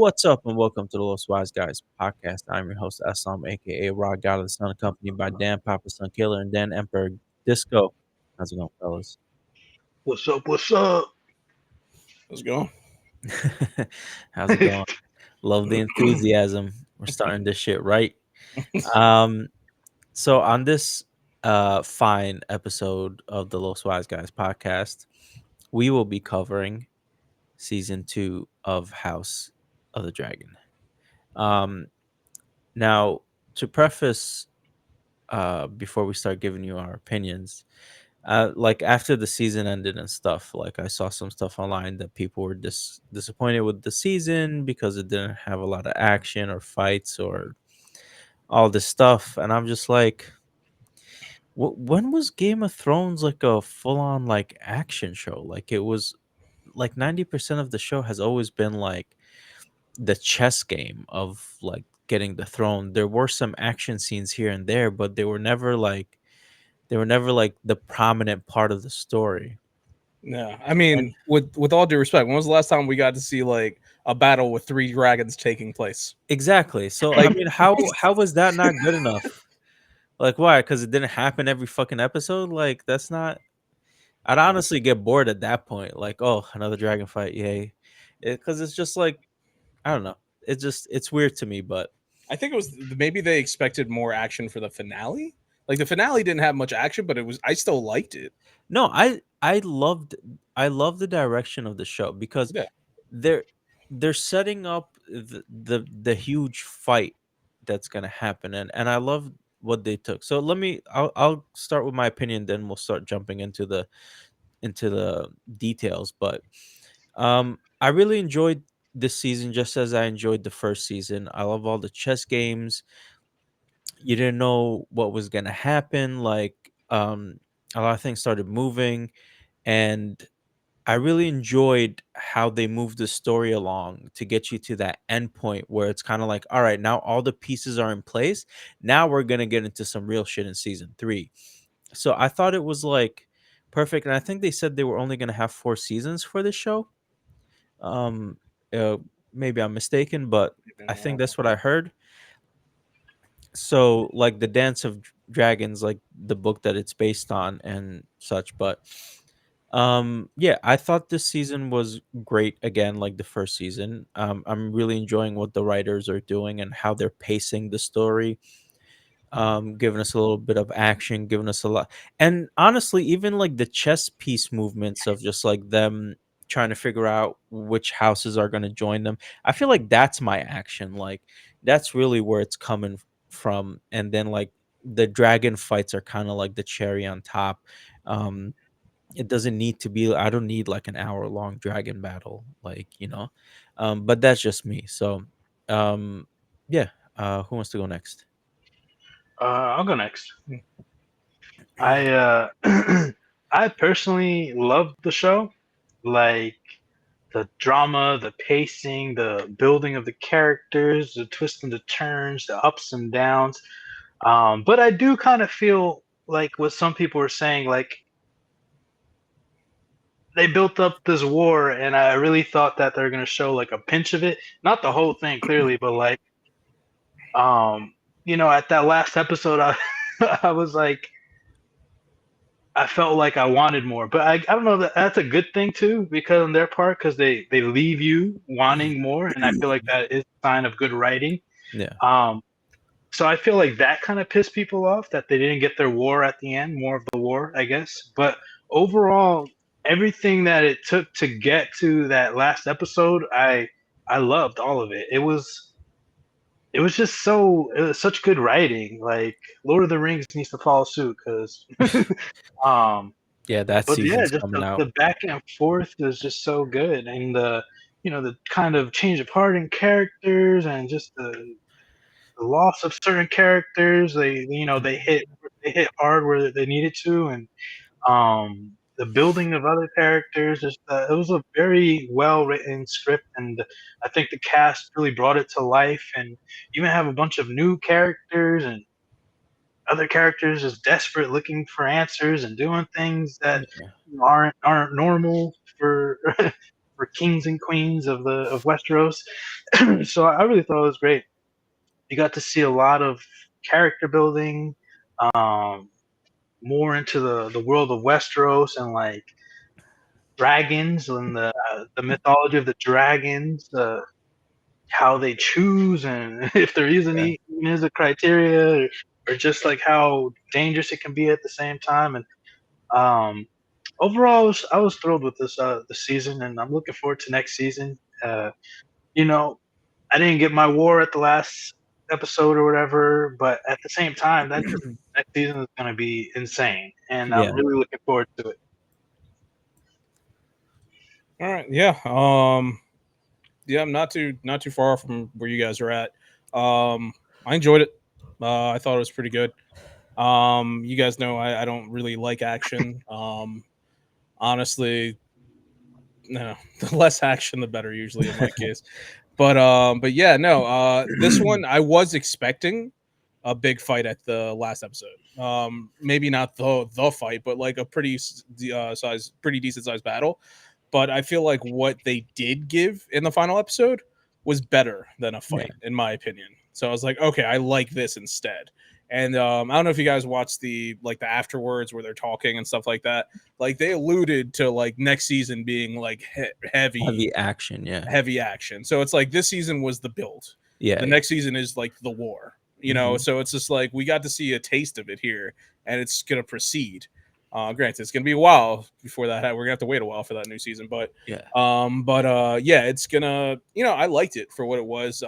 What's up, and welcome to the Los Wise Guys podcast. I'm your host, Eslam, aka Rod God of the Sun, accompanied by Dan Papa Sun Killer and Dan Emperor Disco. How's it going, fellas? What's up? What's up? Let's go. How's it going? Love the enthusiasm. We're starting this shit right. Um, so on this fine episode of the Los Wise Guys podcast, we will be covering season 2 of House of the Dragon. Um, Now, to preface, before we start giving you our opinions, like after the season ended and stuff, like I saw some stuff online that people were disappointed with the season because it didn't have a lot of action or fights or all this stuff, and I'm just like, when was Game of Thrones like a full on like action show? Like it was like 90% of the show has always been like the chess game of like getting the throne. There were some action scenes here and there, but they were never like the prominent part of the story. Yeah, I And mean, with all due respect, when was the last time we got to see like a battle with three dragons taking place? exactly. So I Like, mean, how was that not good enough? Like why? Because it didn't happen every fucking episode. Like that's not. I'd honestly get bored at that point. Like, oh, another dragon fight, yay! Because it's just like I don't know. It's weird to me, but I think it was maybe they expected more action for the finale. Like the finale didn't have much action, but it was I still liked it. no, I love the direction of the show because Yeah, they're they're setting up the huge fight that's gonna happen, and I love what they took. So I'll start with my opinion, then we'll start jumping into the details. But I really enjoyed this season just as I enjoyed the first season. I love all the chess games. You didn't know what was gonna happen. Like a lot of things started moving, and I really enjoyed how they moved the story along to get you to that end point where it's kind of like, all right, now all the pieces are in place. Now we're gonna get into some real shit in season 3. So I thought it was like perfect, and I think they said they were only gonna have 4 seasons for this show. Um, uh, Maybe I'm mistaken, but maybe I I'm think wrong. that's what I heard. So like the Dance of Dragons, like the book that it's based on and such, but yeah, I thought this season was great again, like the first season. I'm really enjoying what the writers are doing and how they're pacing the story, giving us a little bit of action, giving us a lot. And honestly, even like the chess piece movements of just like them trying to figure out which houses are going to join them. I feel like that's my action. Like that's really where it's coming from. And then like the dragon fights are kind of like the cherry on top. Um, it doesn't need to be, I don't need like an hour long dragon battle, like, but that's just me. So, um, yeah, who wants to go next? I'll go next. Hmm. I I personally loved the show. Like the drama, the pacing, the building of the characters, the twists and the turns, the ups and downs. But I do kind of feel like what some people are saying, like they built up this war, and I really thought that they're gonna show like a pinch of it, not the whole thing clearly, but like um, at that last episode, I I was like I felt like I wanted more, but I don't know that that's a good thing too, because on their part, because they leave you wanting more, and I feel like that is a sign of good writing. Yeah. Um, so I feel like that kind of pissed people off that they didn't get their war at the end, more of the war, I guess. But overall, everything that it took to get to that last episode, I loved all of it. It was just it was such good writing. Like Lord of the Rings needs to follow suit because um Yeah, that but yeah, season's just coming the out. back and forth is just so good, and the kind of change of heart in characters, and just the loss of certain characters. They hit hard where they needed to, and the building of other characters. It was a very well written script, and I think the cast really brought it to life. And you even have a bunch of new characters and other characters just desperate looking for answers and doing things that Yeah. aren't normal for for kings and queens of Westeros. So I really thought it was great. You got to see a lot of character building, um, more into the world of Westeros and like dragons and the mythology of the dragons, how they choose and if there is Yeah. any even is a criteria, or just like how dangerous it can be at the same time. And um, overall, I was thrilled with this season, and I'm looking forward to next season. You know, I didn't get my war at the last episode or whatever, but at the same time, that just next season is going to be insane, and I'm Yeah. really looking forward to it. All right, yeah. Yeah, I'm not too far from where you guys are at. I enjoyed it. I thought it was pretty good. You guys know I don't really like action. Honestly, no, the less action, the better. Usually in my case, but yeah, no. This one I was expecting a big fight at the last episode. Maybe not the fight, but like a pretty decent sized battle. But I feel like what they did give in the final episode was better than a Yeah. fight, in my opinion. So I was like, okay, I like this instead. And I don't know if you guys watched the afterwards where they're talking and stuff like that. Like they alluded to like next season being like heavy Heavy action. Yeah. heavy action. So it's like this season was the build. Yeah. The Yeah. next season is like the war. Hmm. So it's just like we got to see a taste of it here, and it's gonna proceed. Granted, it's gonna be a while before that. We're gonna have to wait a while for that new season, Yeah. yeah, it's gonna. I liked it for what it was.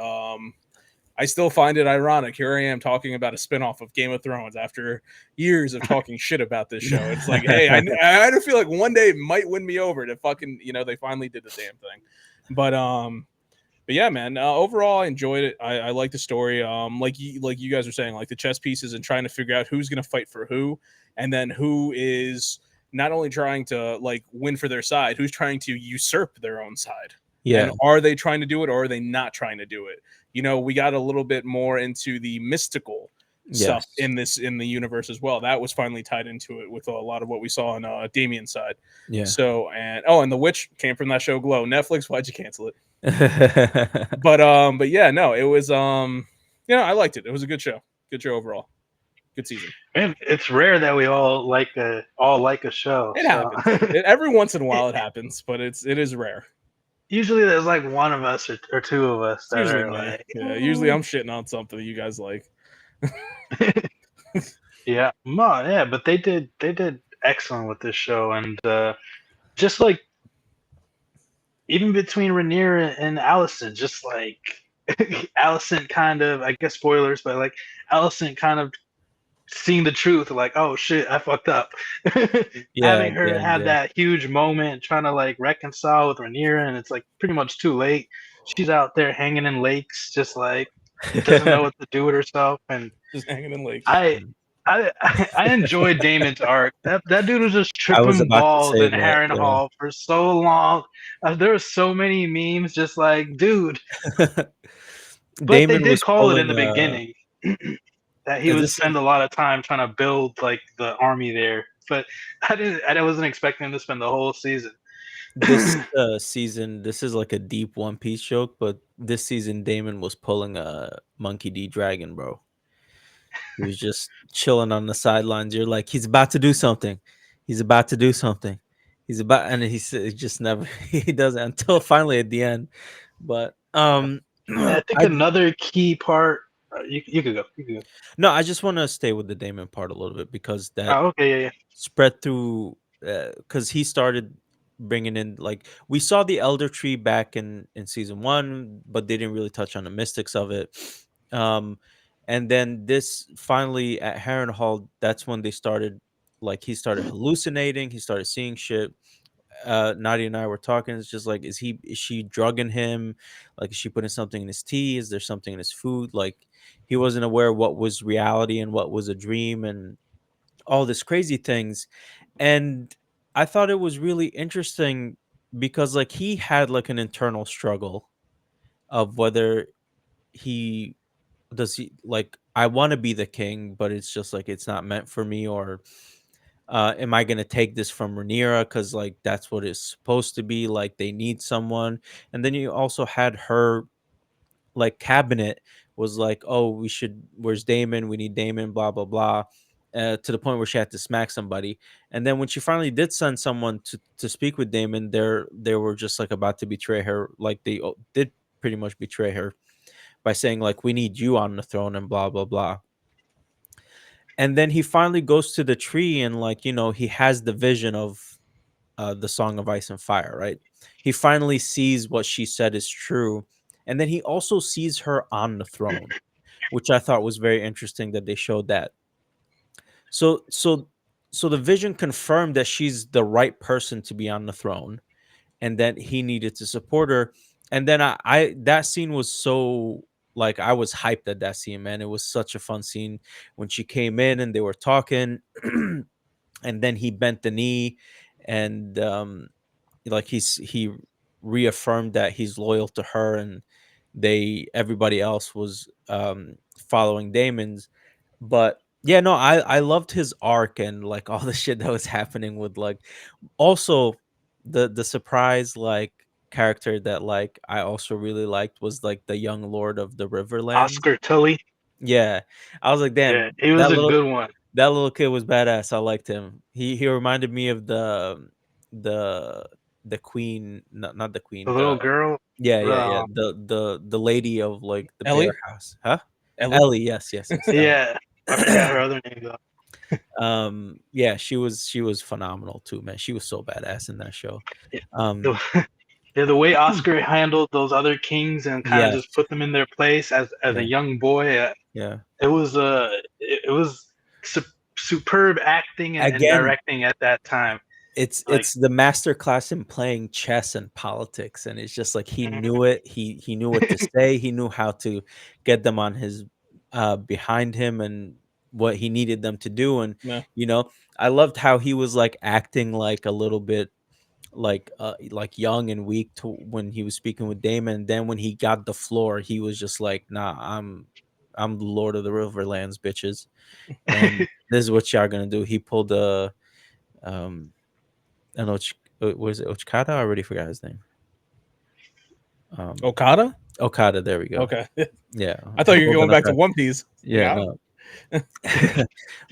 I still find it ironic. Here I am talking about a spinoff of Game of Thrones after years of talking shit about this show. It's like, hey, I feel like one day it might win me over to fucking, they finally did the damn thing. But yeah, man. Overall, I enjoyed it. I like the story. Like you guys were saying, like the chess pieces and trying to figure out who's gonna fight for who, and then who is not only trying to like win for their side, who's trying to usurp their own side, and Yeah. are they trying to do it or are they not trying to do it? We got a little bit more into the mystical stuff Yes. in the universe as well. That was finally tied into it with a lot of what we saw on Damien's side. Yeah. So and the witch came from that show Glow. Netflix, why'd you cancel it? Yeah. But yeah, no, it was I liked it. It was a good show. Good show overall. Good season. Man, it's rare that we all like a show. It So happens. Every once in a while it happens, but it is rare. usually there's like one of us or two of us It's that usually are me. like, Yeah, usually I'm shitting on something you guys like. yeah, no, yeah, but they did excellent with this show, and just like even between Rhaenyra and Allison, just like Allison kind of, I guess spoilers, but like Allison kind of seeing the truth, like, oh shit, I fucked up. Yeah. Having At the her end. have Yeah. that huge moment, trying to like reconcile with Rhaenyra, and it's like pretty much too late. She's out there hanging in lakes, just like doesn't know what to do with herself, and Just hanging in lakes. I. I enjoyed Damon's arc. That dude was just I was tripping about to balls say in that. Harrenhal for so long. There were so many memes, just like, dude. Yeah. But they Damon did was call it in pulling. the beginning that he would This spend a lot of time trying to build like the army there. But I wasn't expecting him to spend the whole season. this season. This is like a deep One Piece joke, but this season Damon was pulling a Monkey D Dragon, bro. He was just chilling on the sidelines. You're like, he's about to do something. He's about to do something. He's about, and he just never he doesn't until finally at the end. But I think I another key part. You could go. You could go. no, I just want to stay with the Damon part a little bit because that Oh, okay, yeah, spread through because he started bringing in like we saw the elder tree back in season one, but they didn't really touch on the mystics of it. Um, and then this finally at Harrenhal, that's when they started like he started hallucinating, he started seeing shit. Nadia and I were talking. It's just like, is she drugging him? Like, is she putting something in his tea? Is there something in his food? Like, he wasn't aware what was reality and what was a dream and all this crazy things. And I thought it was really interesting because like he had like an internal struggle of whether he does he like I want to be the king, but it's just like it's not meant for me, or Am I gonna take this from Rhaenyra? Because like that's what it's supposed to be. Like they need someone. And then you also had her like cabinet was like, oh, we should. Where's Damon? We need Damon. Blah blah blah. To the point where she had to smack somebody. And then when she finally did send someone to speak with Damon, they were just like about to betray her. Like they did pretty much betray her by saying like, we need you on the throne and blah blah blah. And then he finally goes to the tree and like, he has the vision of the Song of Ice and Fire, right? He finally sees what she said is true. And then he also sees her on the throne, which I thought was very interesting that they showed that. So so so the vision confirmed that she's the right person to be on the throne and that he needed to support her. And then I that scene was so like I was hyped at that scene, man. It was such a fun scene when she came in and they were talking and then he bent the knee and like he reaffirmed that he's loyal to her and everybody else was following Damon's. But yeah, no, I loved his arc and like all the shit that was happening with like also the surprise like character that like I also really liked was like the young lord of the Riverlands. Oscar Tully. Yeah, I was like, Yeah, damn, he was a good one. that little kid was badass. I liked him. He reminded me of the the queen, not the The queen. The little girl. yeah. Um, The lady of like the bear Ellie, house, huh? Ellie. Ellie, yes, Ellie. yeah, I forgot her other name though. Yeah, she was phenomenal too, man. She was so badass in that show. Yeah, Um, the, yeah, the way Oscar handled those other kings and kind of yes, just put them in their place as a yeah, young boy, yeah. it was superb acting and Again, directing at that time. Like, it's the master class in playing chess and politics, and it's just like he knew mhm. it. He knew what to say. He knew how to get them on his behind him and what he needed them to do. And No. you know, I loved how he was like acting like a little bit like young and weak to when he was speaking with Damon. And then when he got the floor, he was just like, "Nah, I'm the Lord of the Riverlands, bitches, and this is what y'all gonna do." He pulled a um an was it Ochikada? I already forgot his name. Um, Okada. Okada. There we go. Okay. Yeah, I thought he you were pulled going an back to Okada. One Piece. Like, Yeah, I don't. no,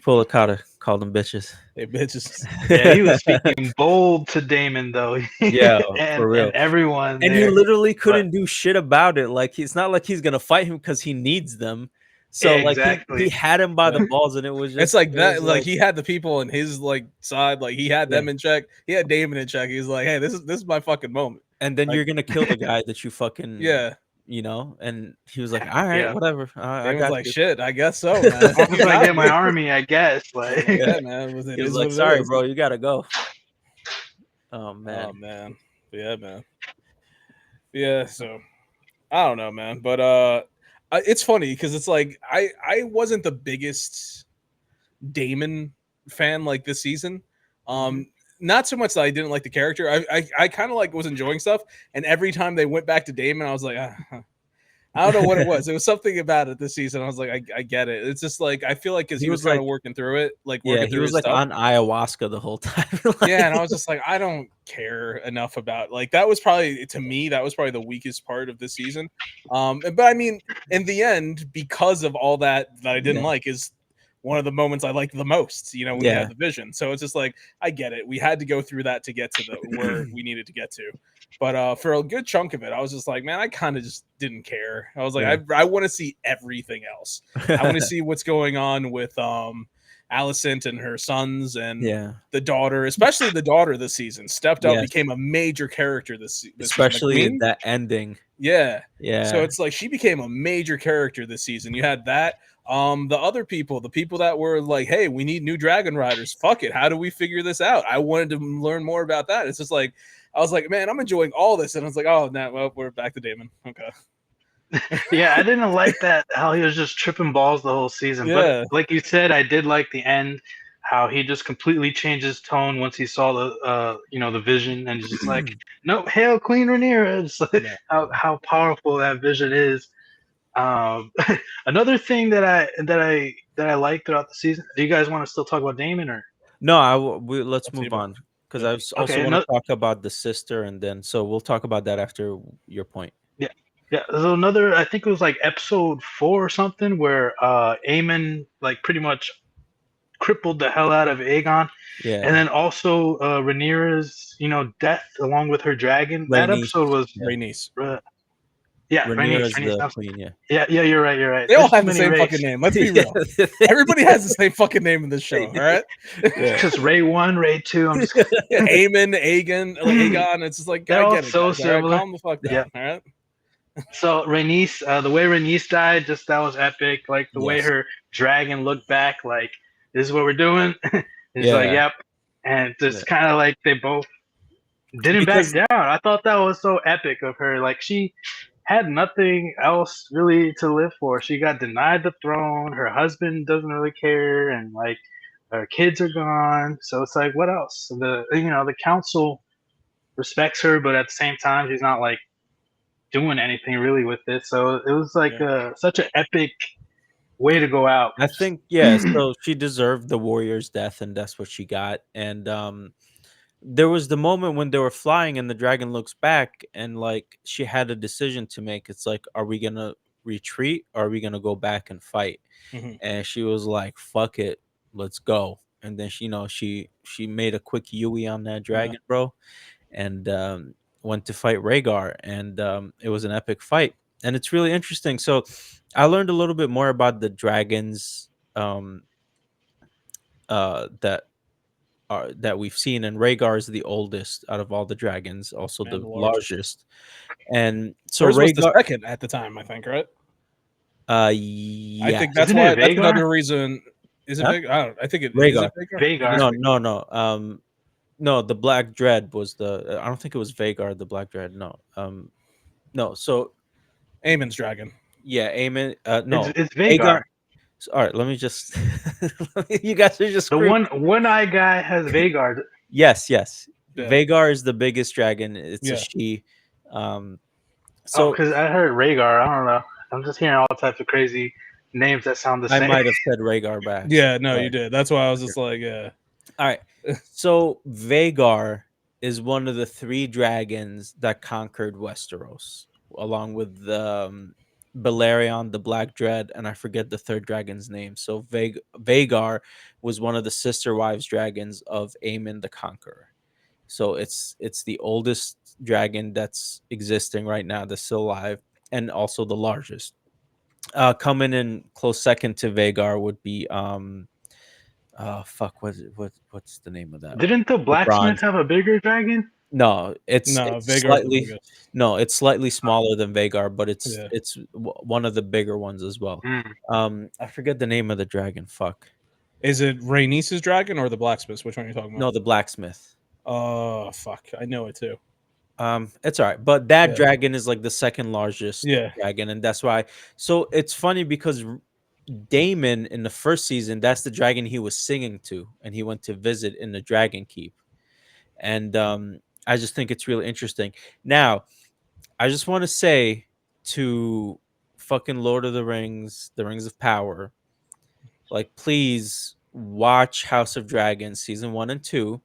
pull Okada. Called them bitches. Hey, bitches. Yeah, he was speaking bold to Damon though, Yeah, and for real. everyone And he there. literally But couldn't do shit about it. Like it's not like he's gonna fight him because he needs them. So like he exactly. had him by Yeah. the balls, and it was It's just like it was that. Like like he had the people in his like side. Like he had yeah. them in check. He had Damon in check. He's like, hey, this is my fucking moment. And then Like, you're gonna kill the guy that you fucking yeah. And he was like, all right, Yeah, whatever, I Damon's got like, you. shit. I guess so, man. as long You as I got get my me. army, I guess. Like, Like, yeah, man. He It was is like, what it sorry, is. bro, you gotta go. Oh Oh man. man. Yeah, man. Yeah. So I don't know, man. But it's funny because it's like I wasn't the biggest Damon fan like this season. Hmm. Not so much that I didn't like the character. I kind of like was enjoying stuff, and every time they went back to Damon, I was like, I don't know what it was. It was something about it this season. I was like, I get it. It's just like I feel like because He he was was kind like, of working through it, like yeah, working he through was his like stuff. on ayahuasca the whole time. Yeah, Like, and I was just like, I don't care enough about like that was probably to me that was probably the weakest part of this season. But I mean, in the end, because of all that I didn't yeah, like is one of the moments I liked the most. You know, when you yeah, have the vision. So it's just like I get it. We had to go through that to get to the where we needed to get to. But for a good chunk of it, I was just like, man, I kind of just didn't care. I was like, yeah, I want to see everything else. I want to see what's going on with Alicent and her sons and yeah, the daughter, especially the daughter this season, stepped up, yes, became a major character this season. The especially queen, that ending. yeah. So Yeah, it's like she became a major character this season. You had that. The other people, the people that were like, "Hey, we need new dragon riders. Fuck it. How do we figure this out?" I wanted to learn more about that. It's just like I was like, "Man, I'm enjoying all this," and I was like, "Oh, no, well, we're back to Damon." Okay. yeah, I didn't like that how he was just tripping balls the whole season. But Yeah. like you said, I did like the end, how he just completely changed his tone once he saw the vision, and he's just like, no, hail Queen Rhaenyra. It's like, Yeah. how powerful that vision is. Um, another thing that I like throughout the season. Do you guys want to still talk about Damon or? No, let's Up to you, move bro. on because Yeah. I also Okay, want to another, talk about the sister, and then so we'll talk about that after your point. yeah, yeah. There's another. I think it was like episode 4 or something where Aemon like pretty much crippled the hell out of Aegon, and Yeah, then also Rhaenyra's death along with her dragon. That Rhaenys. episode was Yeah, Rhaenys. uh, yeah, Rhaenys. Rhaenyra's Rhaenys. the queen. Yeah, Yeah, yeah, you're right. You're right. They all There's too have the many same fucking Rays. name. Let's be yeah, real. Everybody has the same fucking name in this show. All right. yeah. Just Ray 1, Ray 2. I'm just Aemon, Aegon, like Aegon. It's just like they're I all get it, so guys. All right, similar. calm the fuck Yeah. down. All right. So Rhaenys, the way Rhaenys died, just that was epic. Like the way Yes. her dragon looked back, like this is what we're doing. It's like, Yeah. yep. And Yeah. just kind of like they both didn't back Because down. I thought that was so epic of her. Like she had nothing else really to live for. She got denied the throne. Her husband doesn't really care, and like her kids are gone. So it's like, what else? The council respects her, but at the same time, she's not like doing anything really with it. So it was like Yeah. such an epic way to go out. I think, yeah, so she deserved the warrior's death, and that's what she got. And there was the moment when they were flying, and the dragon looks back, and like she had a decision to make. It's like, are we gonna retreat, or are we gonna go back and fight? Mm-hmm. And she was like, "Fuck it, let's go." And then she made a quick Yui on that Yeah. dragon, bro, and went to fight Rhaegar, and it was an epic fight, and it's really interesting. So I learned a little bit more about the dragons um, that that we've seen, and Rhaegar is the oldest out of all the dragons, also And the the largest. largest. And so Hers was the Rhaegar, second at the time, I think, right? I yeah, think that's Isn't why. it That's Vagar? another reason. Is it huh? Vega? I don't. I think it is. Rhaegar. It Vega? It is Vagar. No, Vega. no, no. No, the Black Dread was the. I don't think it was Vagar, the Black Dread. No, no. So Aemon's dragon. yeah, Aemon. It's No, it's Aegon. Vagar. All right, let me just. You guys are just The screwing. one eye guy has Vagar. Yes, yes. Yeah. Vagar is the biggest dragon. It's a Yeah. she. Um, Oh, so because I heard Rhaegar. I don't know. I'm just hearing all types of crazy names that sound the I same. might have said Rhaegar by accident. Yeah. No, you Sorry. did. That's why I was just like, yeah. All right. So Vagar is one of the three dragons that conquered Westeros, along with Balerion, the Black Dread, and I forget the third dragon's name. So Vagar was one of the sister wives dragons of Aemon the Conqueror. So it's the oldest dragon that's existing right now, that's still alive, and also the largest. Coming in close second to Vagar would be fuck, what's the name of that one? Didn't the The blacksmith bronze. have a bigger dragon? No, No, it's Vagar's the slightly, biggest. no, it's slightly smaller than Vagar, but Yeah. it's one of the bigger ones as well. Mm. I forget the name of the dragon. Fuck. Is it Rhaenys' dragon or the blacksmith? Which one are you talking No, about? the blacksmith. Oh, fuck. I know it too. It's all right, but that Yeah. dragon is like the second largest Yeah. dragon, and that's why. So it's funny because Damon in the first season, that's the dragon he was singing to, and he went to visit in the Dragon Keep, and I just think it's really interesting. Now, I just want to say to fucking Lord of the Rings, the Rings of Power, like please watch House of Dragons season 1 and 2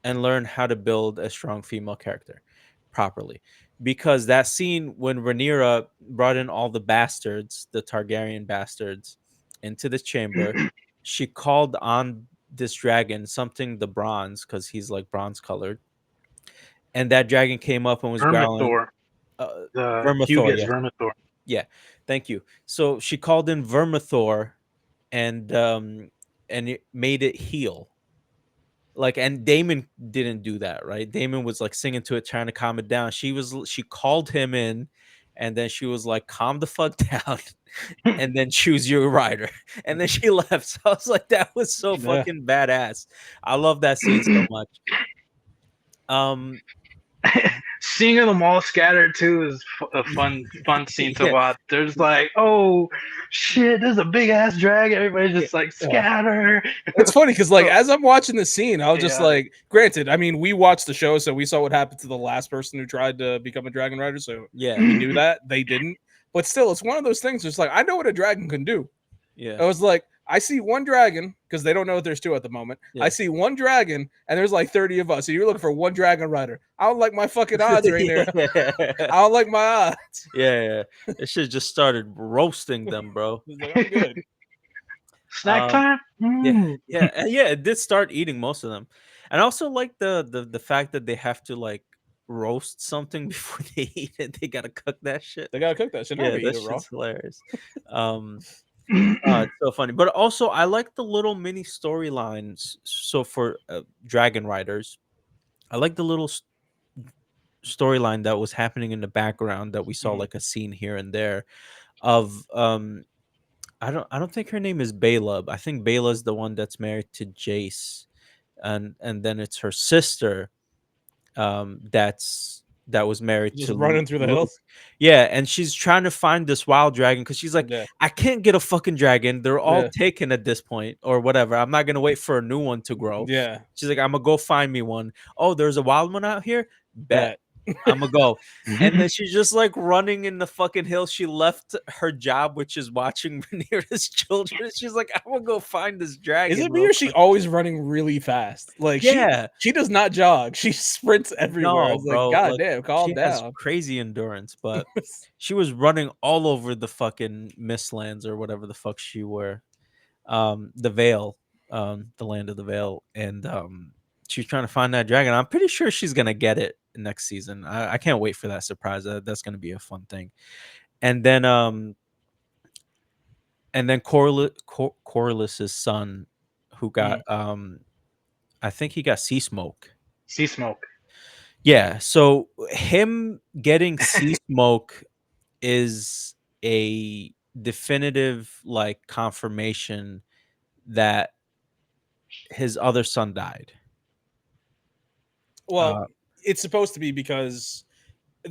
and learn how to build a strong female character properly. Because that scene when Rhaenyra brought in all the bastards, the Targaryen bastards, into the chamber, she called on this dragon, something the bronze, because he's like bronze colored. And that dragon came up and was growling. Vermithor. The Vermithor, Hugo's yes. Vermithor. Yeah, thank you. So she called in Vermithor, and it made it heal. Like, and Damon didn't do that, right? Damon was like singing to it, trying to calm it down. She called him in, and then she was like, "Calm the fuck down," and then choose your rider. And then she left. So I was like, that was so Yeah. fucking badass. I love that scene so much. Um, Seeing them all scattered too is a fun scene to yeah, watch. There's like, oh shit, there's a big ass dragon. Everybody's just like Yeah. scatter. It's funny because, like, Oh, as I'm watching the scene, I was just yeah. like, granted, I mean, we watched the show, so we saw what happened to the last person who tried to become a dragon rider, so yeah, we knew that. They didn't. But still, it's one of those things, just like, I know what a dragon can do. yeah. I was like, I see one dragon because they don't know if there's two at the moment. I Yeah. see one dragon and there's like 30 of us. So you're looking for one dragon rider. I don't like my fucking odds right there. Yeah. I don't like my odds. Yeah. It should just started roasting them, bro. He's like, I'm good. Snack Um, time. yeah, Mm. yeah, and yeah. It did start eating most of them, and I also like the fact that they have to like roast something before they eat it. They gotta cook that shit. They gotta cook that shit. Yeah, Never eat that it raw. shit's hilarious. Um, it's so funny. But also, I like the little mini storylines. So for Dragon Riders, I like the little storyline that was happening in the background that we saw Mhm. like a scene here and there of I don't think her name is Bayla. I think Bayla's the one that's married to Jace, and then it's her sister that was married Just to running through the Luke. hills. Yeah, and she's trying to find this wild dragon because she's like, Yeah, I can't get a fucking dragon. They're all yeah, taken at this point, or whatever. I'm not gonna wait for a new one to grow. yeah. She's like, I'm gonna go find me one. Oh, there's a wild one out here. Bet. Bet. I'm gonna go. And then she's just like running in the fucking hills. She left her job, which is watching Rhaenyra's children. She's like, I'm gonna go find this Is dragon it me real or she quick. always running really fast? Like Yeah, she does not jog. She sprints everywhere. I no, was like, bro. God Like damn, calm she has down. crazy endurance, but she was running all over the fucking Mistlands or whatever the fuck she were. The Vale, the land of the Vale, and she's trying to find that dragon. I'm pretty sure she's gonna get it next season. I can't wait for that surprise. That's gonna be a fun thing. And then Corliss's son, who got Mm. I think he got sea smoke. Sea smoke. Yeah, so him getting sea smoke is a definitive like confirmation that his other son died. Well, Uh, it's supposed to be because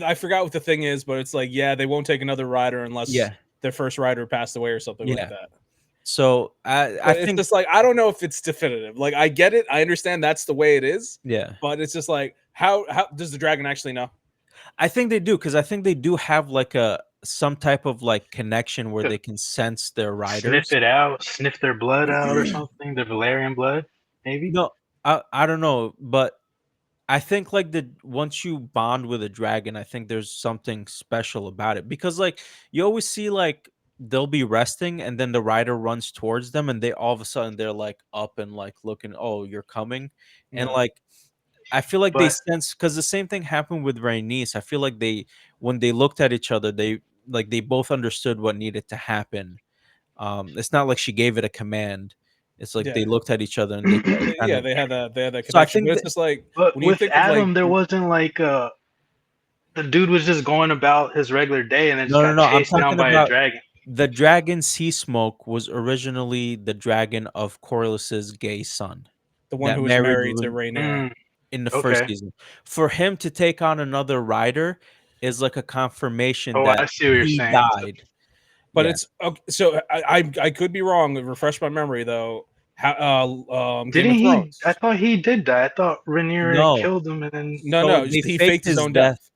I forgot what the thing is, but it's like, yeah, they won't take another rider unless yeah, their first rider passed away or something like yeah. that. So I But it's think just like I don't know if it's definitive. Like I get it, I understand that's the way it is, yeah, but it's just like how does the dragon actually know? I think they do because I think they do have like a some type of like connection where To they can sense their sniff riders. it out, sniff their blood out or something. Their Valerian blood, maybe. No, I don't know, but I think like the once you bond with a dragon, I think there's something special about it because like you always see like they'll be resting and then the rider runs towards them and they all of a sudden they're like up and like looking, oh, you're coming. And Yeah. like I feel like they But sense because the same thing happened with Rhaenys. I feel like they when they looked at each other, they both understood what needed to happen. It's not like she gave it a command. It's like Yeah. they looked at each other and they kind Yeah, of. they had that So I connection. But think it's that just like but when you with think of like Adam, there wasn't like the dude was just going about his regular day and then just no, no, got no. I'm chased down talking by a about dragon. the dragon Sea Smoke was originally the dragon of Corlys's gay son the one that who was married married to Rhaenyra. Mm, in the first okay. season. For him to take on another rider is like a confirmation Oh, that I see what you're he saying. So, died. But Yeah. it's okay, so I could be wrong. Refresh my memory though. How Game didn't of he? I Thrones. thought he did die. I thought Rhaenyra No. killed him and then. No, So no, they he faked faked his his own death death.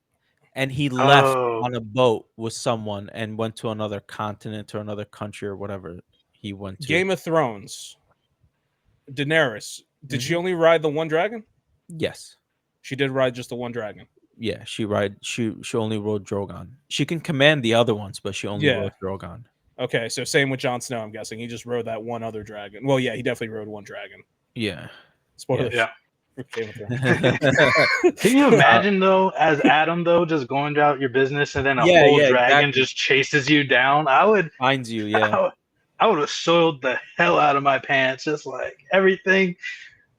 and he left Oh, on a boat with someone and went to another continent or another country or whatever he went to. Game of Thrones. Daenerys. Did she Mhm. only ride the one dragon? Yes. She did ride just the one dragon. Yeah, she only rode Drogon. She can command the other ones, but she only Yeah. rode Drogon. Okay, so same with Jon Snow. I'm guessing he just rode that one other dragon. Well, yeah, he definitely rode one dragon. Yeah. Yeah. Spoilers yeah. for Game of Thrones. Can you Uh, imagine though, as Adam though, just going about your business and then a yeah, whole yeah, dragon exactly. just chases you down? I would, Finds you, yeah. I would, I would have soiled the hell out of my pants, just like everything.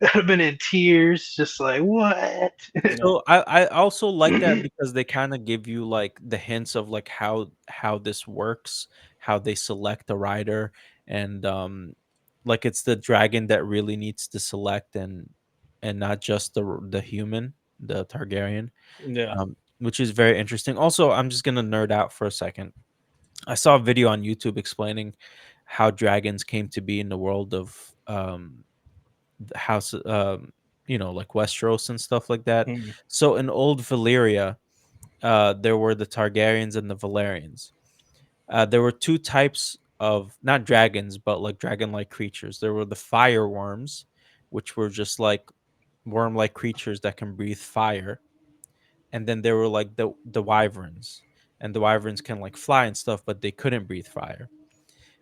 I'd have been in tears, just like what? Yeah. So I also like that because they kind of give you like the hints of like how this works, how they select a rider, and like it's the dragon that really needs to select and not just the human, the Targaryen, Yeah. which is very interesting. Also, I'm just gonna nerd out for a second. I saw a video on YouTube explaining how dragons came to be in the world of the house like Westeros and stuff like that. Mhm. So in old Valyria, there were the Targaryens and the Valerians. There were two types of not dragons, but like dragon-like creatures. There were the fire worms, which were just like worm-like creatures that can breathe fire. And then there were like the wyverns, and the wyverns can like fly and stuff, but they couldn't breathe fire.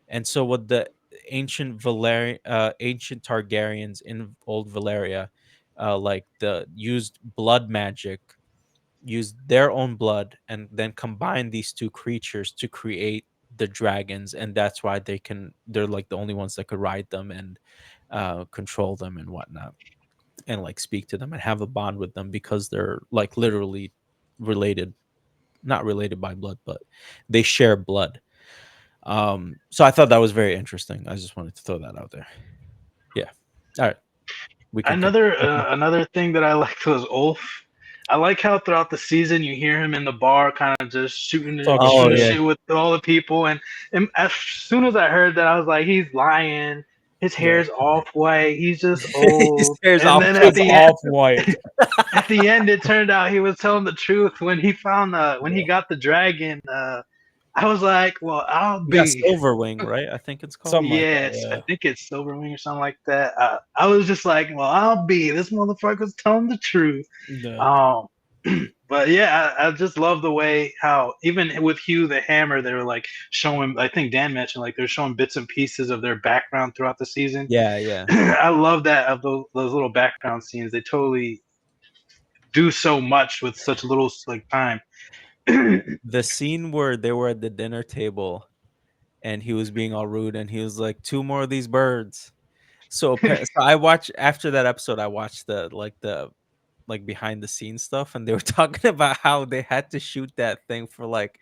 And so what the ancient Targaryens in old Valeria, like the used blood magic, used their own blood, and then combine these two creatures to create the dragons, and that's why they're like the only ones that could ride them and control them and whatnot, and like speak to them and have a bond with them because they're like literally related, not related by blood, but they share blood. So I thought that was very interesting. I just wanted to throw that out there. Yeah. All right. We can Another continue. another thing that I liked was Ulf. I like how throughout the season you hear him in the bar, kind of just Talking Oh shooting shit. yeah. shit with all the people. And as soon as I heard that, I was like, he's lying. His Yeah. hair's off white. He's just His old. hair's And off then white. It's off white. at the end, it turned out he was telling the truth when he found when he Yeah. got the dragon. I was like, well, I'll You got be. Silverwing, right? I think it's called. Something like Yes, I that. think it's Silverwing or something like that. I was just like, well, I'll be. This motherfucker's telling the truth. Yeah. Um, but yeah, I just love the way how even with Hugh the Hammer, they were like showing. I think Dan mentioned like they're showing bits and pieces of their background throughout the season. Yeah, yeah. I love that of those little background scenes. They totally do so much with such little like time. The scene where they were at the dinner table and he was being all rude and he was like, two more of these birds. So I watched after that episode, I watched the like behind the scenes stuff, and they were talking about how they had to shoot that thing for like,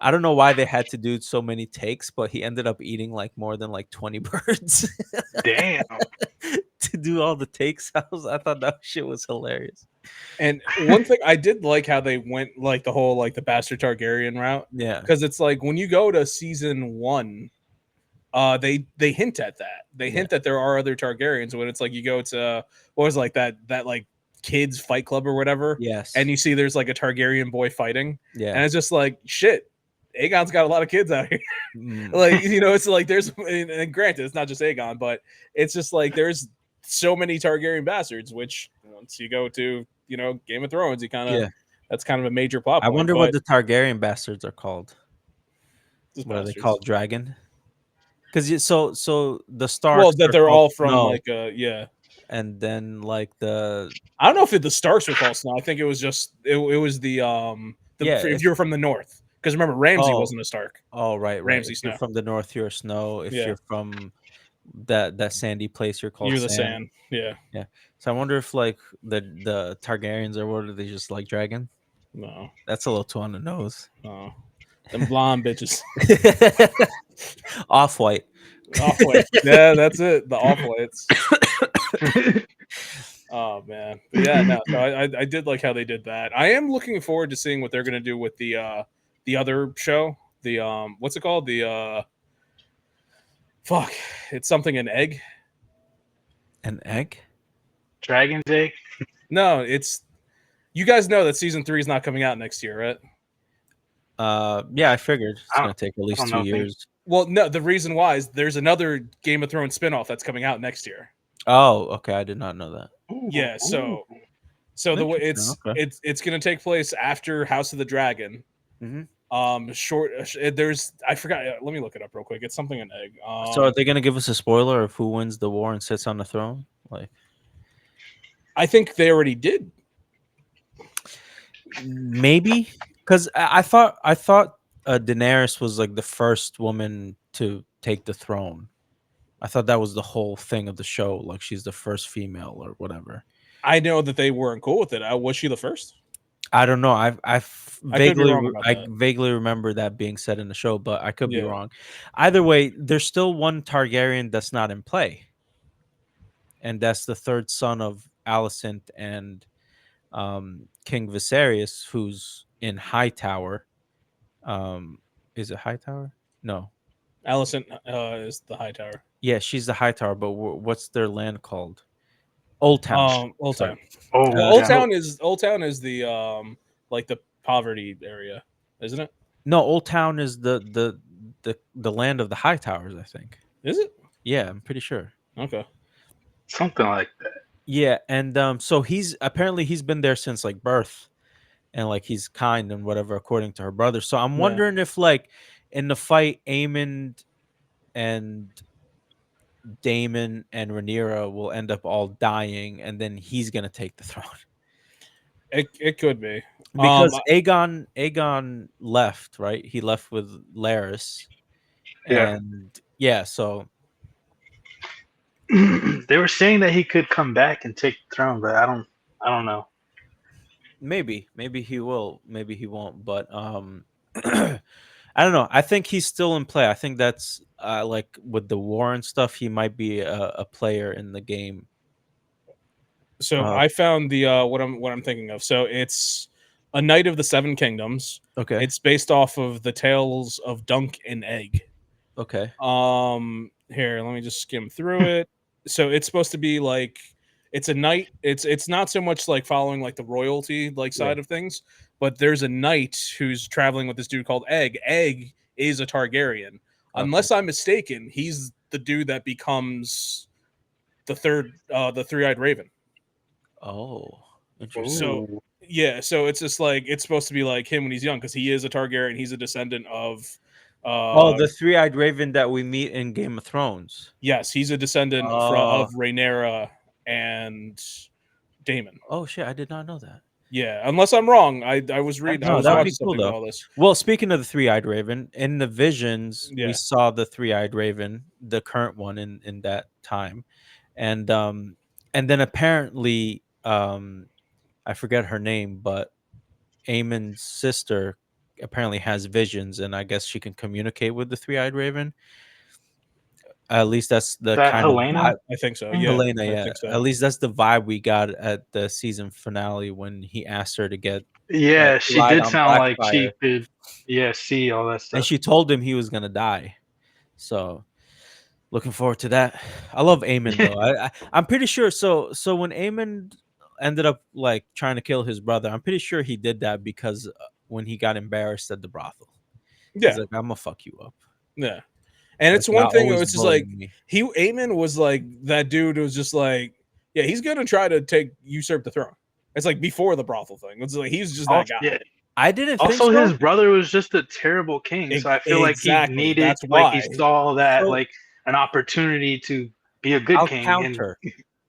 I don't know why they had to do so many takes, but he ended up eating like more than like 20 birds Damn. to do all the takes. I thought that shit was hilarious. And one thing I did like how they went like the whole like the bastard Targaryen route, Yeah. because it's like when you go to season 1, they hint at that. They Yeah. hint that there are other Targaryens when it's like you go to what was like that like kids fight club or whatever, Yes. and you see there's like a Targaryen boy fighting, Yeah. and it's just like shit. Aegon's got a lot of kids out here. Mm. Like it's like there's and granted it's not just Aegon, but it's just like there's so many Targaryen bastards. Which once you go to Game of Thrones, you kind of Yeah. that's kind of a major plot I point. wonder what But the Targaryen bastards are called. just What are they bastards. called? Dragon? Because so the Well, Starks that are they're called all from Snow, like yeah. and then like the I don't know if the Starks were called Snow. I think it was just it was the yeah if if you're from the north, because remember Ramsay oh wasn't a Stark. oh right. Ramsay If you're Snow. from the north, you're Snow. If Yeah, you're from that sandy place, you're called you're the Sand. Sand. Yeah, Yeah. So I wonder if like the Targaryens are, what are they, just like dragon? no, That's a little too on the nose. no, them blonde bitches. Off white. Off white. Yeah, that's it. The off whites. Oh man, but yeah, no. So I did like how they did that. I am looking forward to seeing what they're gonna do with the other show. The what's it called? The fuck, it's something an egg. An egg? Dragon's egg. No, it's you guys know that season 3 is not coming out next year, right? Yeah, I figured it's I gonna don't, take at I least don't two know. Thing. years. Well, no, the reason why is there's another Game of Thrones spinoff that's coming out next year. Oh, okay. I did not know that. Yeah, Ooh. so the way Interesting. Okay. it's going to take place after House of the Dragon. Hmm. Short there's I forgot. Let me look it up real quick. It's something an egg. So are they gonna give us a spoiler of who wins the war and sits on the throne? Like, I think they already did. maybe because I thought Daenerys was like the first woman to take the throne. I thought that was the whole thing of the show. Like she's the first female or whatever. I know that they weren't cool with it. Was she the first? I don't know. I could be wrong about I that. vaguely remember that being said in the show, but I could be Yeah, wrong. Either way, there's still one Targaryen that's not in play, and that's the third son of Alicent and King Viserys, who's in Hightower. Is it Hightower? No. Alicent is the High Tower. Yeah, she's the Hightower, but what's their land called? Old Town. Old Sorry. Town. Oh, Uh, Old okay. so Town is the like the poverty area, isn't it? no, Old Town is the the land of the High Towers, I think. Is it? Yeah, I'm pretty sure. Okay. Something like that. Yeah, and so he's been there since like birth, and like he's kind and whatever according to her brother. So I'm Yeah. wondering if like in the fight, Aemond and Damon and Rhaenyra will end up all dying, and then he's gonna take the throne It could be. because Aegon left, right? He left with Laris, Yeah. and yeah, so They were saying that he could come back and take the throne, but I don't know. maybe he will, maybe he won't, but I don't know. I think he's still in play. I think that's like with the war and stuff, he might be a player in the game. So Uh, I found the what I'm thinking of. So it's A Knight of the Seven Kingdoms. okay, It's based off of the tales of Dunk and Egg. okay, Here, let me just skim through it. So it's supposed to be like it's a knight. It's not so much like following like the royalty like yeah, side of things, but there's a knight who's traveling with this dude called Egg. Egg is a Targaryen. okay. Unless I'm mistaken, he's the dude that becomes the three-eyed raven. Oh, interesting. So Ooh. yeah, so it's just like it's supposed to be like him when he's young because he is a Targaryen. He's a descendant of Oh, uh the three-eyed raven that we meet in Game of Thrones. yes, he's a descendant Oh, of Rhaenyra and Damon. oh shit! I did not know that. Yeah, unless I'm wrong. I was reading, I No, was that would Fun. watching be cool something though. about all this. Well, speaking of the three-eyed raven, in the visions we Yeah, saw the three-eyed raven, the current one in that time, and and then apparently I forget her name, but Aemon's sister apparently has visions, and I guess she can communicate with the three-eyed raven. At least that's the That kind of Helena vibe. I think so. thing? Yeah, Helena, I yeah. think so. At least that's the vibe we got at the season finale when he asked her to get Yeah, to she ride did on sound like Blackfire, she could, yeah, see all that and stuff. she told him he was gonna die. So looking forward to that. I love Aemon Yeah. though. I'm pretty sure. So when Aemon ended up like trying to kill his brother, I'm pretty sure he did that because when he got embarrassed at the brothel, he's Yeah, like, "I'm gonna fuck you up. yeah. And Like it's y'all one thing. always It's just like bullying me." he Aemon was like that dude was just like yeah, he's gonna try to take usurp the throne. It's like before the brothel thing. It's like he's just that Also, guy. yeah. I didn't think Also, his so. brother was just a terrible king, so I feel like he Exactly. needed, That's like, he why. saw that, So like, an opportunity to be a good I'll king, and counter.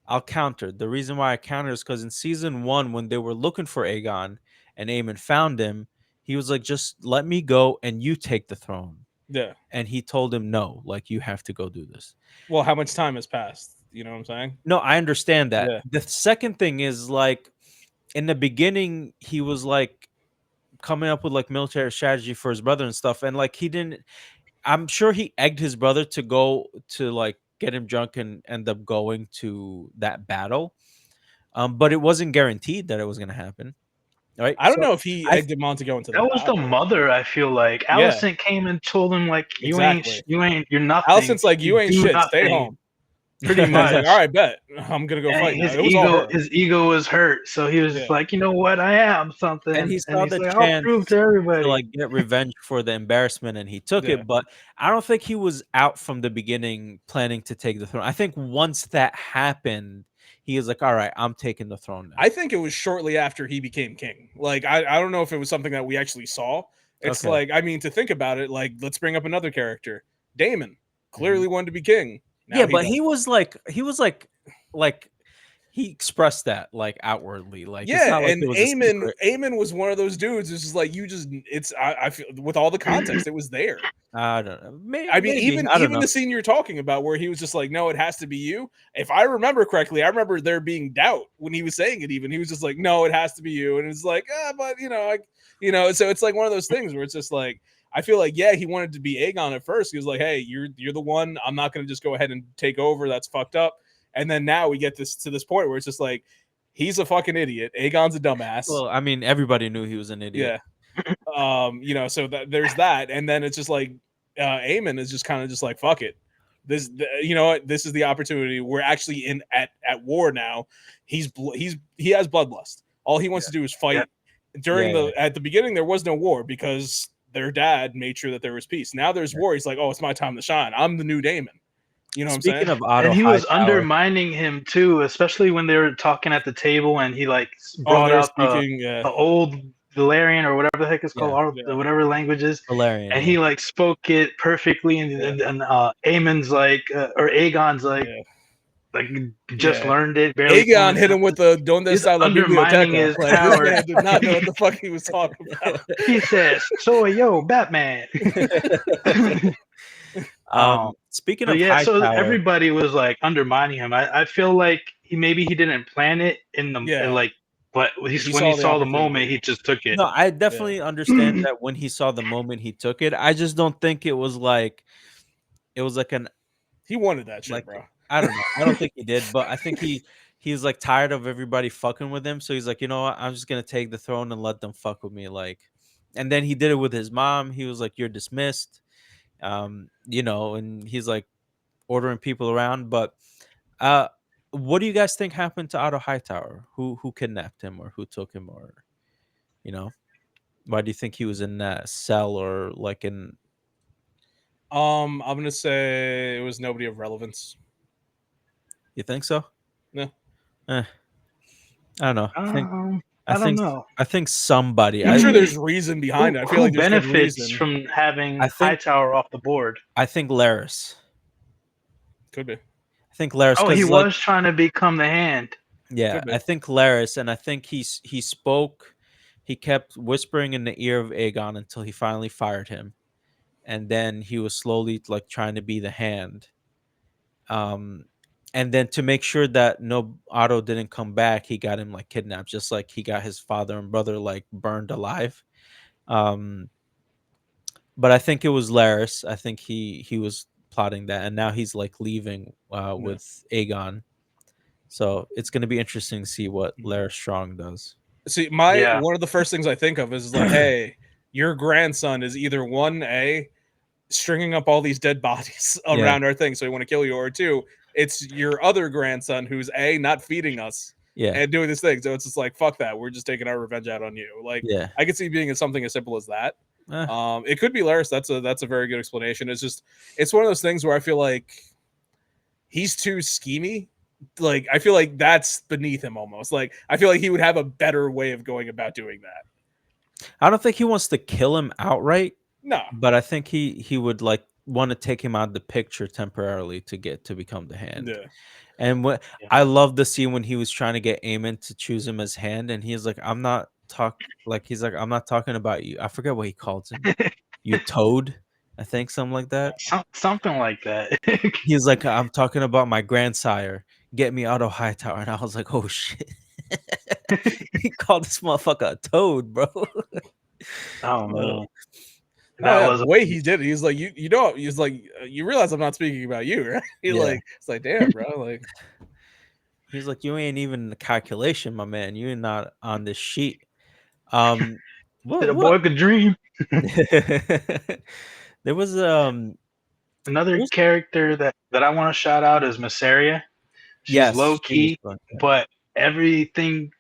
I'll counter. The reason why I counter is because in season one, when they were looking for Aegon and Aemon found him, he was like, "Just let me go and you take the throne." Yeah. And he told him, "No, like you have to go do this." Well, how much time has passed? You know what I'm saying? No, I understand that. Yeah. The second thing is like in the beginning, he was like coming up with like military strategy for his brother and stuff, and like he didn't. I'm sure he egged his brother to go to like get him drunk and end up going to that battle. But it wasn't guaranteed that it was gonna happen, right? I don't So know if he I egged him on to go into the that was the battle. mother, I feel like. Yeah, Alicent came and told him, like, exactly. you're nothing. Allison's like, you You ain't do shit. Stay nothing, home. pretty And he's like, all much. right, bet. I'm gonna go And fight now. It was all her. his ego was hurt, so he was Yeah. just like, you know what, I am and something, he and saw he's the like, I'll prove chance to to everybody. like get revenge for the embarrassment and he took Yeah. it, but I don't think he was out from the beginning planning to take the throne. I think once that happened, he was like, all right, I'm taking the throne now. I think it was shortly after he became king. Like, I don't know if it was something that we actually saw. It's Okay. like, I mean, to think about it, like, let's bring up another character. Damon Mhm. clearly wanted to be king. Yeah, Now he but doesn't. like he expressed that like outwardly. Like it's Yeah, not like and it was a Eamon secret. Eamon was one of those dudes. It's just like you just it's I feel with all the context, it was there. I don't know. I mean, Maybe. I don't even know. the scene you're talking about where he was just like, "No, it has to be you." If I remember correctly, I remember there being doubt when he was saying it. Even he was just like, "No, it has to be you," and it's like, but so it's like one of those things where it's just like I feel like yeah, he wanted to be Aegon at first. He was like, "Hey, you're the one. I'm not going to just go ahead and take over. That's fucked up." And then now we get this to this point where it's just like he's a fucking idiot. Aegon's a dumbass. Well, I mean, everybody knew he was an idiot. Yeah. So that there's that, and then it's just like Eamon is just kind of just like fuck it. You know what? This is the opportunity. We're actually in at war now. He has bloodlust. All he wants to do is Yeah. fight. Yeah, At the beginning there was no war because their dad made sure that there was peace. Now there's war. He's like, oh, it's my time to shine. I'm the new Damon. You know what I'm Speaking saying? of Otto And he was Hightower, undermining him too, especially when they were talking at the table, and he like Oh, and brought they were out speaking. the old Valerian or whatever the heck it's called, yeah, or Yeah, whatever language is, Valerian, and yeah, he like spoke it perfectly, and yeah, Aemon's like, or Aegon's yeah, like just yeah. learned it, barely Aegon fluent. hit him with the "Donde He's está la undermining biblioteca?" his Like this power. man did not know what the fuck he was talking about. He says, "So yo, Batman." Speaking But of yeah, so Hightower, everybody was like undermining him. I feel like he didn't plan it Yeah, like, but he when he saw the saw the moment, opportunity. he just took it. no, I Yeah, definitely understand that when he saw the moment he took it. I just don't think it was like an he wanted that shit, like bro. I don't know. I don't think he did, but I think he's like tired of everybody fucking with him. So he's like, you know what? I'm just gonna take the throne and let them fuck with me. Like, and then he did it with his mom. He was like, "You're dismissed." And he's like ordering people around. But uh, what do you guys think happened to Otto Hightower? Who kidnapped him or who took him or you know? Why do you think he was in that cell or like in? I'm gonna say it was nobody of relevance. You think so? No, Eh, I don't know. I I don't think know. I think somebody. I'm I sure there's reason behind it. I feel Who like there's good benefits reason. from having I think Hightower off the board? I think Laris. Could be, I think Laris Oh, he because like was trying to become the hand. yeah, could I be. think Laris, and I think he spoke. He kept whispering in the ear of Aegon until he finally fired him, and then he was slowly like trying to be the hand. Um, and then to make sure that no Otto didn't come back, he got him like kidnapped, just like he got his father and brother like burned alive. Um, but I think it was Laris. I think he was plotting that, and now he's like leaving Yeah. with Aegon. So it's going to be interesting to see what Mhm. Laris Strong does. See, my Yeah. one of the first things I think of is like, hey, your grandson is either one a stringing up all these dead bodies Yeah, around our thing, so we want to kill you, or two, it's your other grandson who's a not feeding us yeah, and doing this thing. So it's just like, fuck that, we're just taking our revenge out on you. Like, yeah. I could see being something as simple as that. Eh, It could be Laris. That's a very good explanation. It's just it's one of those things where I feel like he's too schemy. Like I feel like that's beneath him almost. Like I feel like he would have a better way of going about doing that. I don't think he wants to kill him outright, No. but I think he would like want to take him out of the picture temporarily to get to become the hand. Yeah. And what Yeah. I love the scene when he was trying to get Aemon to choose him as hand, and he's like, "I'm not he's like, I'm not talking about you." I forget what he calls him. You toad, I think something like that. Something like that. He's like, "I'm talking about my grandsire. Get me Otto Hightower." And I was like, "Oh shit." He called this motherfucker a toad, bro. Oh Uh, man, No, that yeah, was the way he did it, he's like, you know, he's like, you realize I'm not speaking about you, right? He yeah. like, it's like, damn, bro, like, He's like, "You ain't even in the calculation, my man. You're not on this sheet." Um, that a what? boy could dream. There was Another there's character that I want to shout out is Masseria. She's low yes, she was key, fun. Yeah, but everything,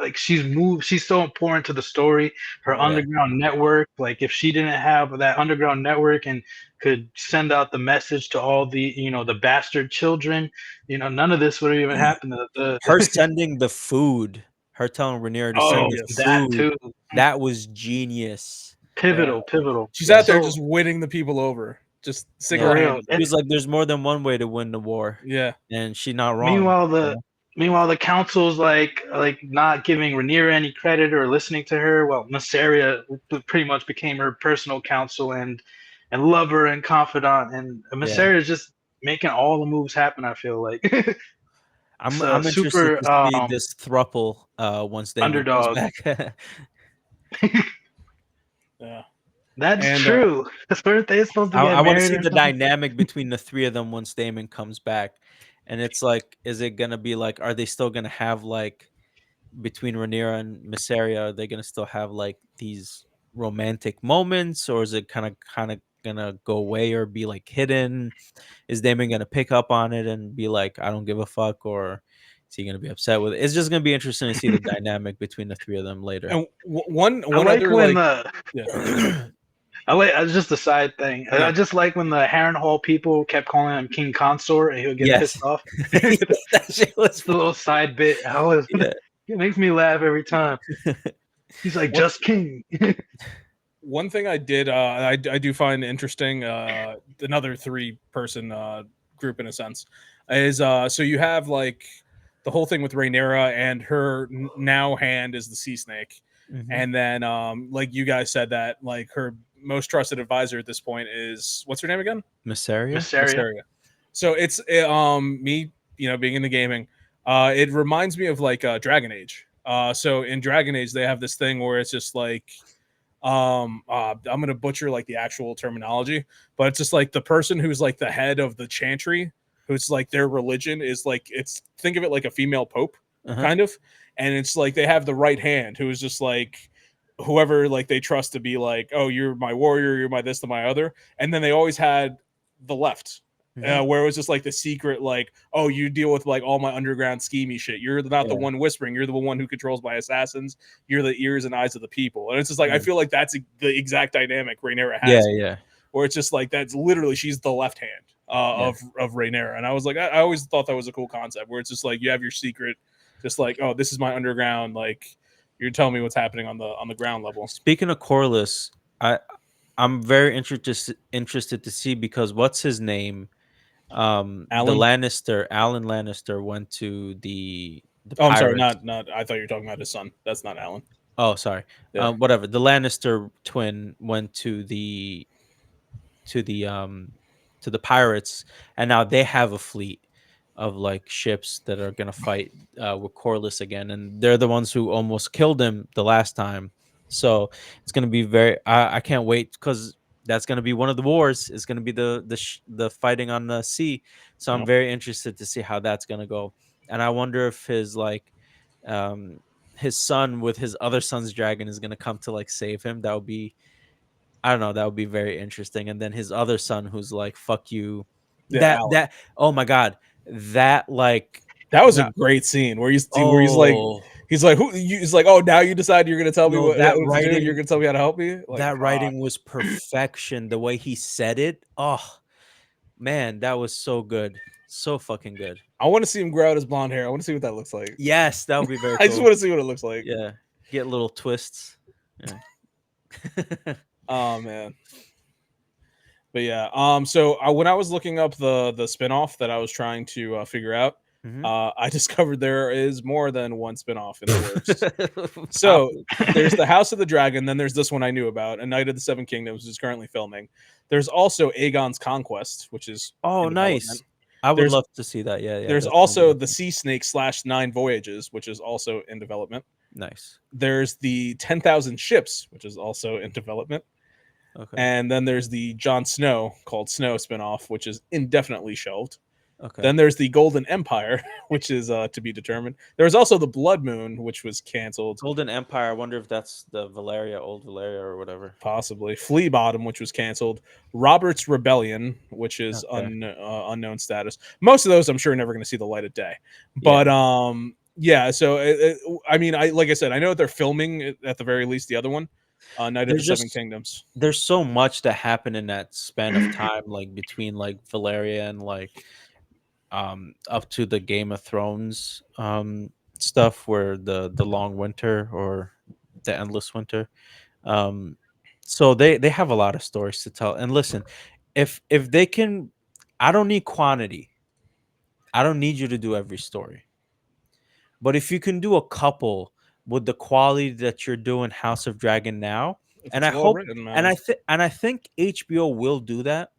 like she's so important to the story. Her yeah. yeah. underground network, like if she didn't have that underground network and could send out the message to all the the bastard children, none of this would have even happened. Her sending the food, her telling Rhaenyra to Oh, send the Genius. that food, too, that was genius. Yeah. pivotal. She's Yeah, out there So just winning the people over, just for yeah. single real. handedly. He was like, "There's more than one way to win the war," Yeah. and she not wrong. Meanwhile, You the know? meanwhile the council's like not giving Rhaenyra any credit or listening to her. Well, Masseria pretty much became her personal counsel and lover and confidant, and Yeah, Masseria is just making all the moves happen. I feel like it's a I'm interested super to see this thruple once Damon comes underdog. back. Yeah. That's And true. His birthday is supposed to I get want to married see or the something. dynamic between the three of them once Damon comes back, and it's like, is it gonna be like, are they still gonna have like between Rhaenyra and Mysaria? Are they gonna still have like these romantic moments, or is it kind of gonna go away or be like hidden? Is Damon gonna pick up on it and be like, I don't give a fuck, or is he gonna be upset with it? It's just gonna be interesting to see the dynamic between the three of them later. and one I like other when like the yeah. I like. It's just a side thing. I Yeah. just like when the Harrenhal people kept calling him King Consort, and he would get pissed Yes. off. Yes, that shit was The funny. little side bit. I was. Yeah. It makes me laugh every time. He's like, One just King. one thing I did, I do find interesting, another three person group in a sense, is so you have like the whole thing with Rhaenyra and her now hand is the sea snake, Mhm. and then like you guys said that like her most trusted advisor at this point is what's her name again? Mysaria? Mysteria. Mysteria. So it's me, being into gaming. It reminds me of like Dragon Age. So in Dragon Age, they have this thing where it's just like I'm gonna butcher like the actual terminology, but it's just like the person who's like the head of the chantry, who's like their religion is like it's think of it like a female pope, Uh-huh. kind of, and it's like they have the right hand who is just like whoever like they trust to be like, oh, you're my warrior, you're my this to my other, and then they always had the left. Mhm. Where it was just like the secret, like, oh, you deal with like all my underground schemy shit. You're not the Yeah. one whispering. You're the one who controls my assassins. You're the ears and eyes of the people. And it's just like I Mm. feel like that's the exact dynamic Rhaenyra Yeah, has here, yeah. where it's just like that's literally she's the left hand Yeah. of Rhaenyra. And I was like, I always thought that was a cool concept, where it's just like you have your secret, just like, oh, this is my underground. Like you're telling me what's happening on the ground level. Speaking of Corliss, I I'm very interested to see because what's his name? The Alan. Lannister, Alan Lannister went to the Oh, I'm sorry, pirates. not. I thought you were talking about his son. That's not Alan. Oh, sorry. Yeah. Whatever. The Lannister twin went to the um to the pirates, and now they have a fleet of like ships that are gonna fight with Corliss again, and they're the ones who almost killed him the last time. So it's gonna be very. I can't wait because that's gonna be one of the wars. It's gonna be the fighting on the sea. So I'm No. very interested to see how that's gonna go, and I wonder if um his son with his other son's dragon is gonna come to like save him. That would be, I don't know, that would be very interesting. And then his other son who's like, "Fuck you." Yeah, Alan. That oh my god. That like That was a that great scene oh he's like he's like, oh, now you decide you're gonna tell me no, what to do. You're gonna tell me how to help me. Like, that fuck. writing was perfection. The way he said it. Oh man, that was so good. So fucking good. I want to see him grow out his blonde hair. I want to see what that looks like. Yes, that would be very I just cool. want to see what it looks like. Yeah. Get little twists. Yeah. Oh man. But yeah, so when I was looking up the spinoff that I was trying to figure out, Mhm. I discovered there is more than one spinoff in the works. Top. So there's the House of the Dragon, then there's this one I knew about, A Knight of the Seven Kingdoms, which is currently filming. There's also Aegon's Conquest, which is Oh, in development. nice. I would There's love to see that. Yeah, yeah, there's that sounds also the awesome. Sea Snake slash Nine Voyages, which is also in development. Nice. There's the 10,000 Ships, which is also in development. Okay. And then there's the Jon Snow called Snow spinoff, which is indefinitely shelved. Okay. Then there's the Golden Empire, which is to be determined. There was also the Blood Moon, which was canceled. Golden Empire. I wonder if that's the Valeria, old Valeria, or whatever. Possibly Flea Bottom, which was canceled. Robert's Rebellion, which is Okay. unknown status. Most of those, I'm sure, are never going to see the light of day. Yeah. But yeah. So I mean, I like I said, I know that they're filming at the very least the other one, Night of the There's Seven just Kingdoms. there's so much that happened in that span of time, like between like Valeria and like up to the Game of Thrones stuff, where the long winter or the endless winter. Um, so they have a lot of stories to tell. And listen, if they can, I don't need quantity. I don't need you to do every story. But if you can do a couple with the quality that you're doing House of Dragon now, If and it's I well hope written, and man. I think HBO will do that,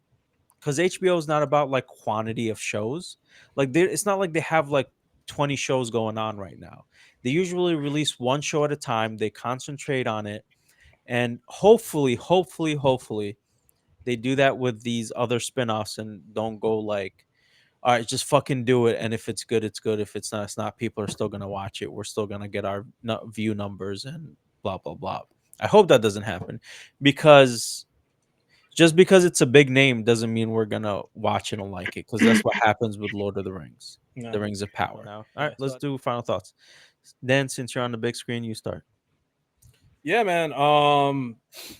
because HBO is not about like quantity of shows. Like it's not like they have like 20 shows going on right now. They usually release one show at a time. They concentrate on it, and hopefully they do that with these other spin-offs and don't go like, all right, just fucking do it. And if it's good, it's good. If it's not, it's not. People are still gonna watch it. We're still gonna get our view numbers and blah blah blah. I hope that doesn't happen, because just because it's a big name doesn't mean we're gonna watch it and like it. Because that's what happens with Lord of the Rings, Yeah. the Rings of Power. Now, all right, let's do final thoughts. Then, since you're on the big screen, you start. Yeah, man.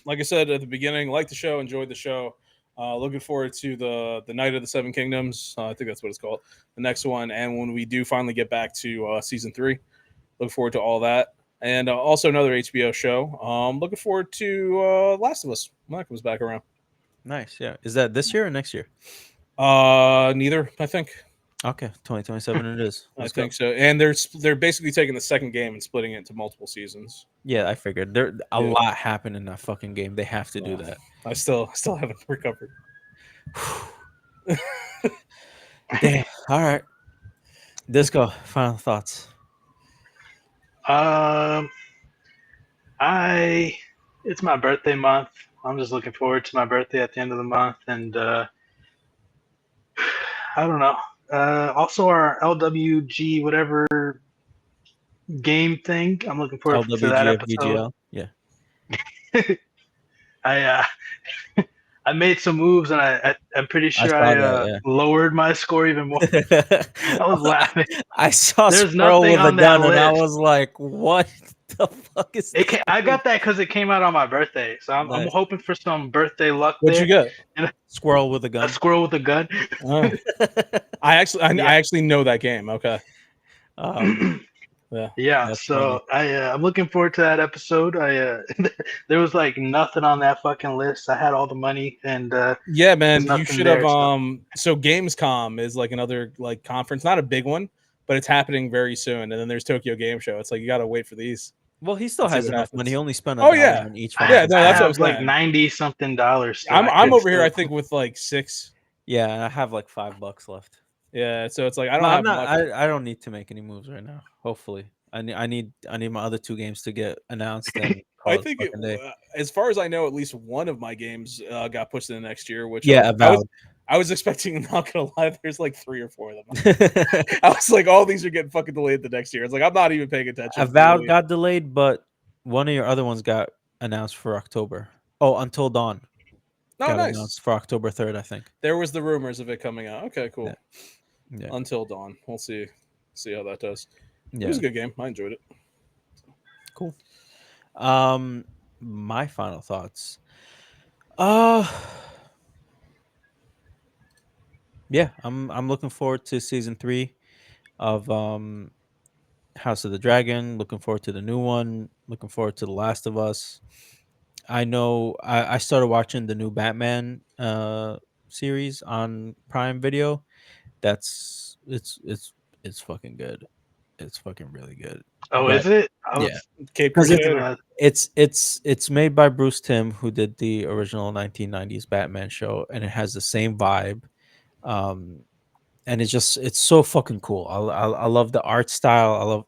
Like I said at the beginning, like the show, enjoyed the show. Looking forward to the Night of the Seven Kingdoms. I think that's what it's called. The next one, and when we do finally get back to season three, look forward to all that. And also another HBO show. Looking forward to Last of Us when that comes back around. Nice. Yeah. Is that this year or next year? Neither, I think. Okay, 2027 it is. I Let's go. think so. And they're basically taking the second game and splitting it into multiple seasons. Yeah, I figured there a Yeah. lot happened in that fucking game. They have to do Yeah. that. I still haven't recovered. Damn. All right. Disco. Final thoughts. Um, I it's my birthday month. I'm just looking forward to my birthday at the end of the month, and I don't know. Also, our LWG whatever game thing. I'm looking forward to that episode. LWGFVGL. Yeah. I I made some moves, and I'm pretty I sure saw I that. lowered my score even more. Yeah. I was laughing. I saw There's Squirrel nothing with a on that gun, and I list. was like, "What the fuck is It this?" came, I got that because it came out on my birthday, so I'm Nice. hoping for some birthday luck What'd you there. get? And Squirrel with a a gun. squirrel with a gun. Oh, Yeah. I actually know that game. Okay. um. Yeah. Yeah, That's so funny. I'm looking forward to that episode. There was like nothing on that fucking list. I had all the money, and Yeah, there's man. You nothing should have there. So so Gamescom is like another like conference, not a big one, but it's happening very soon. And then there's Tokyo Game Show. It's like you gotta wait for these Well, he still and see has what enough money. He happens. only spent a Oh dollar yeah. on each one of Yeah, his no, I that's what tickets. I'm have like saying. 90 something dollars still. I I'm could over here, I still. think, with like six. Yeah, and I have like $5 left. Yeah, so it's like I No, don't I'm have not. much. I don't need to make any moves right now. Hopefully, I need my other two games to get announced and I call it think fucking day. as far as I know, at least one of my games got pushed in the next year, which Yeah, Avowed. I was expecting. Not gonna lie, there's like 3 or 4 of them. I was like, all these are getting fucking delayed the next year. It's like I'm not even paying attention. Avowed Clearly, got delayed, but one of your other ones got announced for October. Oh, Until Dawn no, got nice. announced for October 3rd, I think. There was the rumors of it coming out. Okay, Yeah, cool. yeah, Until Dawn, we'll see how that does. It was yeah. a good game. I enjoyed it. Cool. Um, my final thoughts. Uh, yeah, I'm looking forward to season 3 of House of the Dragon. Looking forward to the new one. Looking forward to The Last of Us. I know I started watching the new Batman series on Prime Video. That's it's fucking good. It's fucking really good. Oh, But is it? I yeah, was Cape because thinking Crusader. of. it's made by Bruce Timm, who did the original 1990s Batman show, and it has the same vibe. Um, and it's so fucking cool. I love the art style.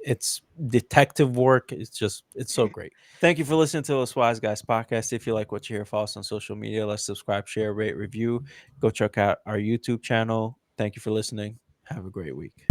It's detective work. It's so great. Thank you for listening to the Wise Guys podcast. If you like what you hear, follow us on social media. Let's subscribe, share, rate, review. Go check out our YouTube channel. Thank you for listening. Have a great week.